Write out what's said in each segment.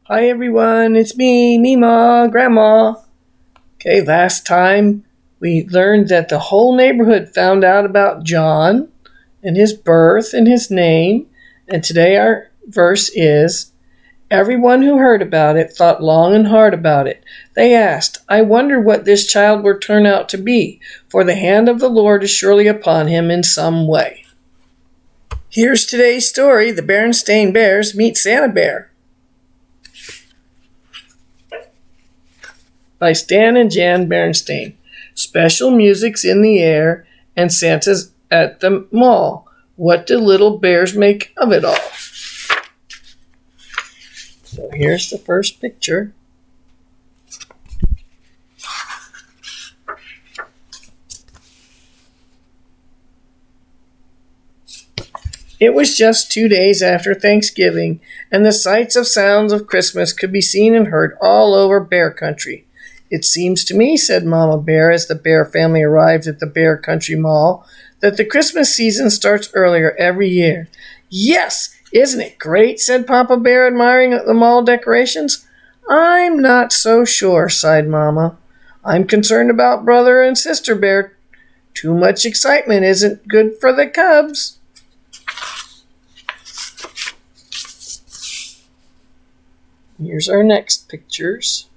Hi everyone, it's me, Mima, Grandma. Okay, last time we learned that the whole neighborhood found out about John and his birth and his name. And today our verse is, everyone who heard about it thought long and hard about it. They asked, I wonder what this child will turn out to be, for the hand of the Lord is surely upon him in some way. Here's today's story, the Berenstain Bears meet Santa Bear. By Stan and Jan Berenstain. Special music's in the air, and Santa's at the mall. What do little bears make of it all? So here's the first picture. It was just 2 days after Thanksgiving, and the sights of sounds of Christmas could be seen and heard all over Bear Country. It seems to me, said Mama Bear as the Bear family arrived at the Bear Country Mall, that the Christmas season starts earlier every year. Yes, isn't it great, said Papa Bear, admiring the mall decorations. I'm not so sure, sighed Mama. I'm concerned about Brother and Sister Bear. Too much excitement isn't good for the cubs. Here's our next pictures.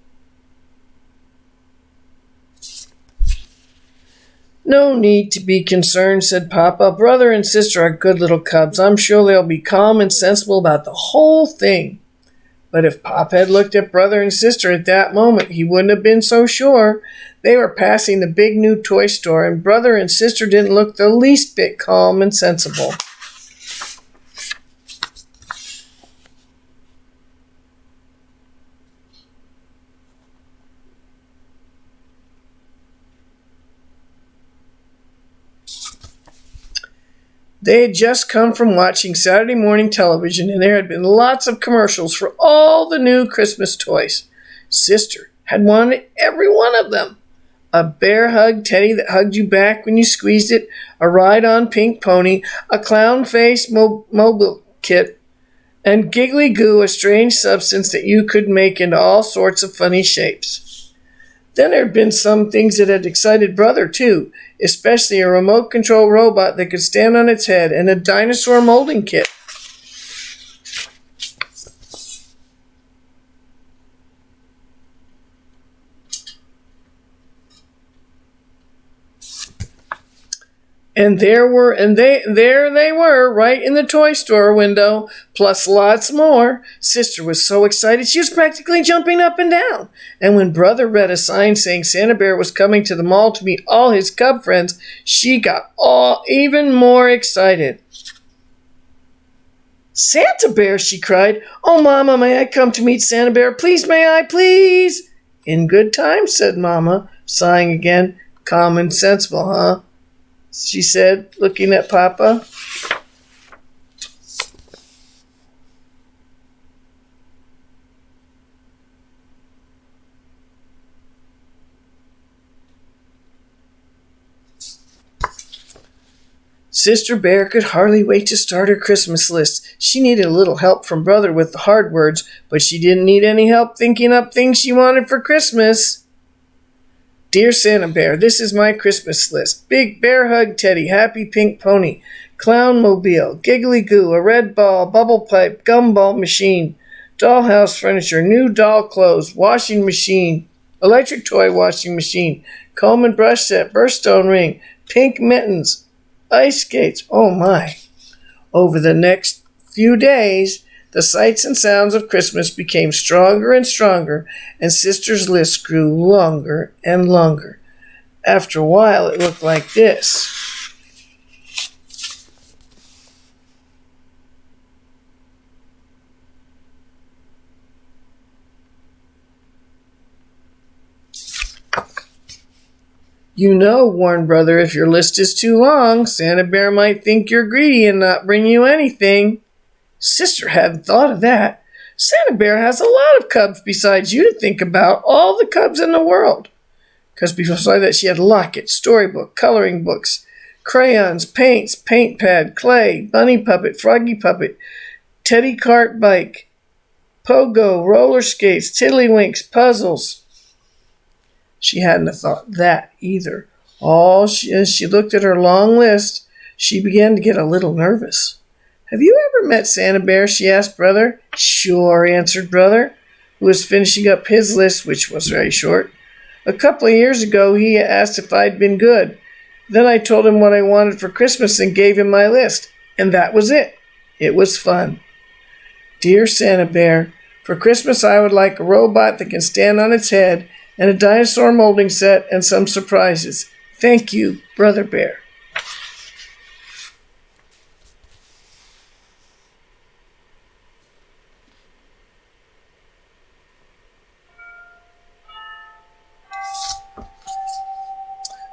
No need to be concerned, said Papa. Brother and sister are good little cubs. I'm sure they'll be calm and sensible about the whole thing. But if Pop had looked at brother and sister at that moment, he wouldn't have been so sure. They were passing the big new toy store, and brother and sister didn't look the least bit calm and sensible. They had just come from watching Saturday morning television, and there had been lots of commercials for all the new Christmas toys. Sister had wanted every one of them. A bear hug teddy that hugged you back when you squeezed it, a ride-on pink pony, a clown-face mobile kit, and giggly goo, a strange substance that you could make into all sorts of funny shapes. Then there had been some things that had excited Brother, too, especially a remote control robot that could stand on its head and a dinosaur molding kit. And there they were, right in the toy store window, plus lots more. Sister was so excited she was practically jumping up and down. And when Brother read a sign saying Santa Bear was coming to the mall to meet all his cub friends, she got even more excited. Santa Bear, she cried. Oh, Mama, may I come to meet Santa Bear? Please, may I, please? In good time, said Mama, sighing again. Calm and sensible, huh? She said, looking at Papa. Sister Bear could hardly wait to start her Christmas list. She needed a little help from Brother with the hard words, but she didn't need any help thinking up things she wanted for Christmas. Dear Santa Bear, this is my Christmas list. Big bear hug teddy, happy pink pony, clown mobile, giggly goo, a red ball, bubble pipe, gumball machine, dollhouse furniture, new doll clothes, washing machine, electric toy washing machine, comb and brush set, birthstone ring, pink mittens, ice skates. Oh my. Over the next few days, the sights and sounds of Christmas became stronger and stronger, and Sister's list grew longer and longer. After a while, it looked like this. You know, warned Brother, if your list is too long, Santa Bear might think you're greedy and not bring you anything. Sister hadn't thought of that. Santa Bear has a lot of cubs besides you to think about, all the cubs in the world. Because besides that, she had locket, storybook, coloring books, crayons, paints, paint pad, clay, bunny puppet, froggy puppet, teddy cart bike, pogo, roller skates, tiddlywinks, puzzles. She hadn't thought that either. As she looked at her long list, she began to get a little nervous. "Have you ever met Santa Bear?" she asked Brother. "Sure," answered Brother, who was finishing up his list, which was very short. "A couple of years ago, he asked if I'd been good. Then I told him what I wanted for Christmas and gave him my list. And that was it. It was fun. Dear Santa Bear, for Christmas I would like a robot that can stand on its head and a dinosaur molding set and some surprises. Thank you, Brother Bear."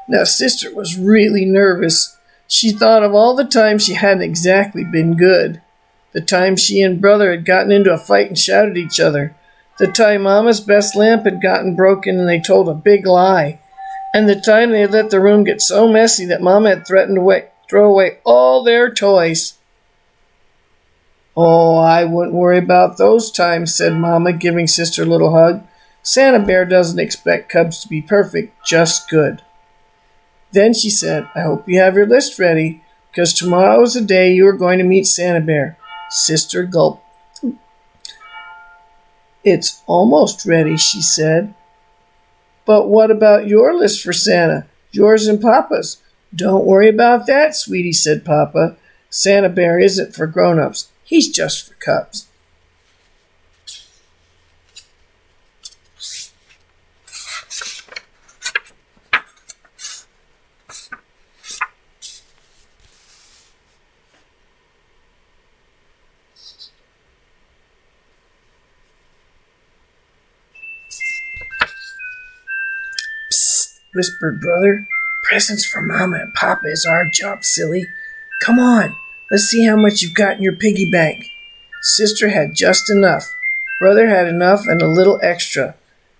Now, Sister was really nervous. She thought of all the times she hadn't exactly been good. The time she and Brother had gotten into a fight and shouted at each other. The time Mama's best lamp had gotten broken and they told a big lie. And the time they had let the room get so messy that Mama had threatened to throw away all their toys. "Oh, I wouldn't worry about those times," said Mama, giving Sister a little hug. "Santa Bear doesn't expect cubs to be perfect, just good." Then she said, "I hope you have your list ready, because tomorrow is the day you are going to meet Santa Bear." Sister gulped. "It's almost ready," she said. "But what about your list for Santa? Yours and Papa's?" "Don't worry about that, sweetie," said Papa. "Santa Bear isn't for grown-ups. He's just for cubs." Whispered Brother. "Presents for Mama and Papa is our job, silly. Come on, let's see how much you've got in your piggy bank." Sister had just enough. Brother had enough and a little extra.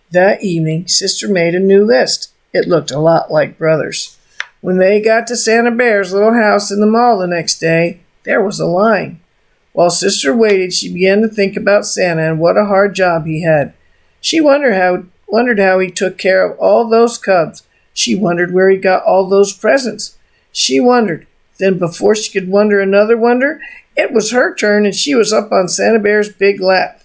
That evening, Sister made a new list. It looked a lot like Brother's. When they got to Santa Bear's little house in the mall the next day, there was a line. While Sister waited, she began to think about Santa and what a hard job he had. She wondered how he took care of all those cubs. She wondered where he got all those presents. She wondered. Then before she could wonder another wonder, it was her turn and she was up on Santa Bear's big lap.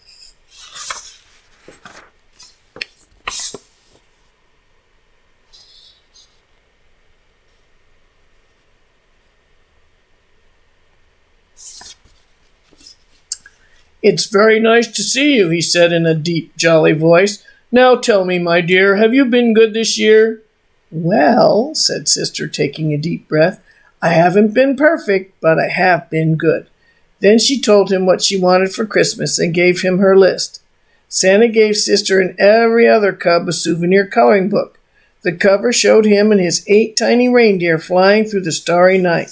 "It's very nice to see you," he said in a deep, jolly voice. "Now tell me, my dear, have you been good this year?" "Well," said Sister, taking a deep breath, "I haven't been perfect, but I have been good." Then she told him what she wanted for Christmas and gave him her list. Santa gave Sister and every other cub a souvenir coloring book. The cover showed him and his 8 tiny reindeer flying through the starry night.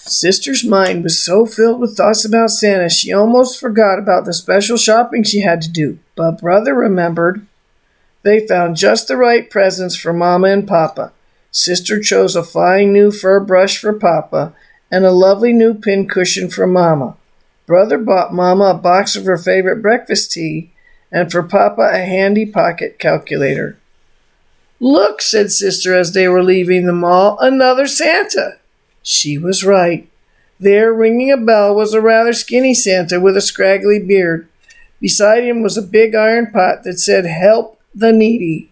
Sister's mind was so filled with thoughts about Santa, she almost forgot about the special shopping she had to do. But Brother remembered. They found just the right presents for Mama and Papa. Sister chose a fine new fur brush for Papa and a lovely new pincushion for Mama. Brother bought Mama a box of her favorite breakfast tea and for Papa a handy pocket calculator. "Look," said Sister as they were leaving the mall, "another Santa." She was right. There, ringing a bell, was a rather skinny Santa with a scraggly beard. Beside him was a big iron pot that said, "Help the Needy."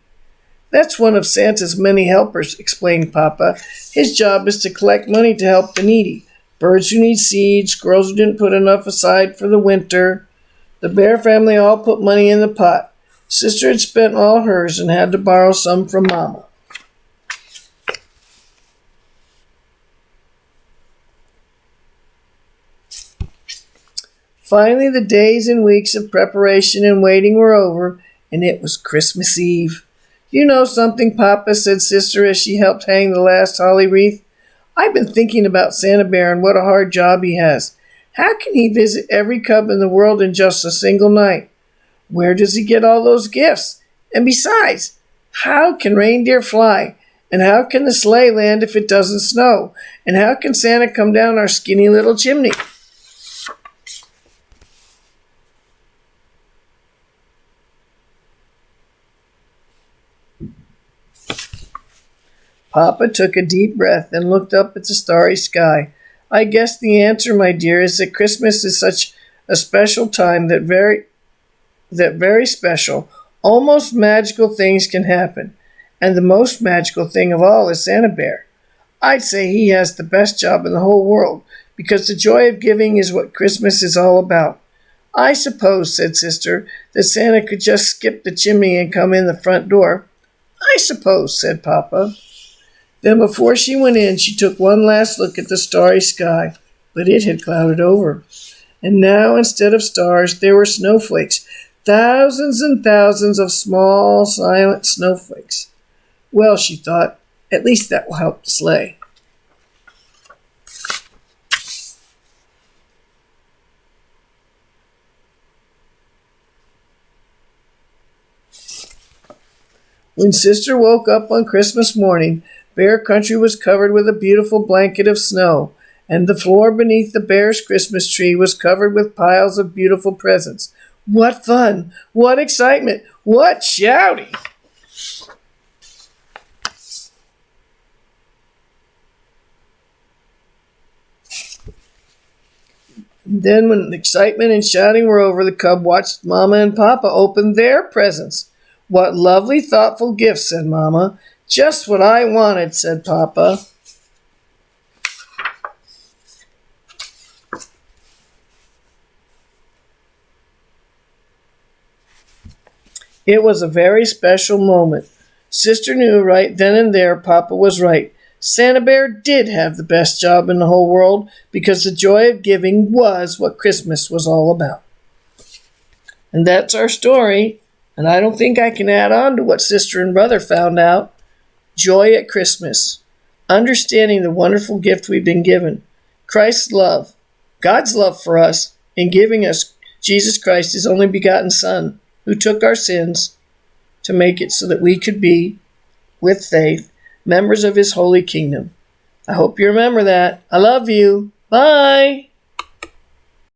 "That's one of Santa's many helpers," explained Papa. "His job is to collect money to help the needy. Birds who need seeds, squirrels who didn't put enough aside for the winter. The Bear family all put money in the pot. Sister had spent all hers and had to borrow some from Mama." Finally, the days and weeks of preparation and waiting were over, and it was Christmas Eve. "You know something, Papa," said Sister as she helped hang the last holly wreath. "I've been thinking about Santa Bear and what a hard job he has. How can he visit every cub in the world in just a single night? Where does he get all those gifts? And besides, how can reindeer fly? And how can the sleigh land if it doesn't snow? And how can Santa come down our skinny little chimney? Papa took a deep breath and looked up at the starry sky. I guess the answer, my dear, is that Christmas is such a special time that very special, almost magical things can happen. And the most magical thing of all is Santa Bear. I'd say he has the best job in the whole world, because the joy of giving is what Christmas is all about. I suppose, said Sister, that Santa could just skip the chimney and come in the front door. I suppose, said Papa. Then before she went in, she took one last look at the starry sky, but it had clouded over. And now, instead of stars, there were snowflakes, thousands and thousands of small, silent snowflakes. Well, she thought, at least that will help the sleigh. When Sister woke up on Christmas morning, Bear Country was covered with a beautiful blanket of snow, and the floor beneath the bear's Christmas tree was covered with piles of beautiful presents. What fun! What excitement! What shouting! Then when the excitement and shouting were over, the cub watched Mama and Papa open their presents. What lovely, thoughtful gifts, said Mama. Just what I wanted, said Papa. It was a very special moment. Sister knew right then and there Papa was right. Santa Bear did have the best job in the whole world because the joy of giving was what Christmas was all about. And that's our story, and I don't think I can add on to what Sister and Brother found out. Joy at Christmas, understanding the wonderful gift we've been given, Christ's love, God's love for us in giving us Jesus Christ, His only begotten Son, who took our sins to make it so that we could be, with faith, members of His holy kingdom. I hope you remember that. I love you. Bye.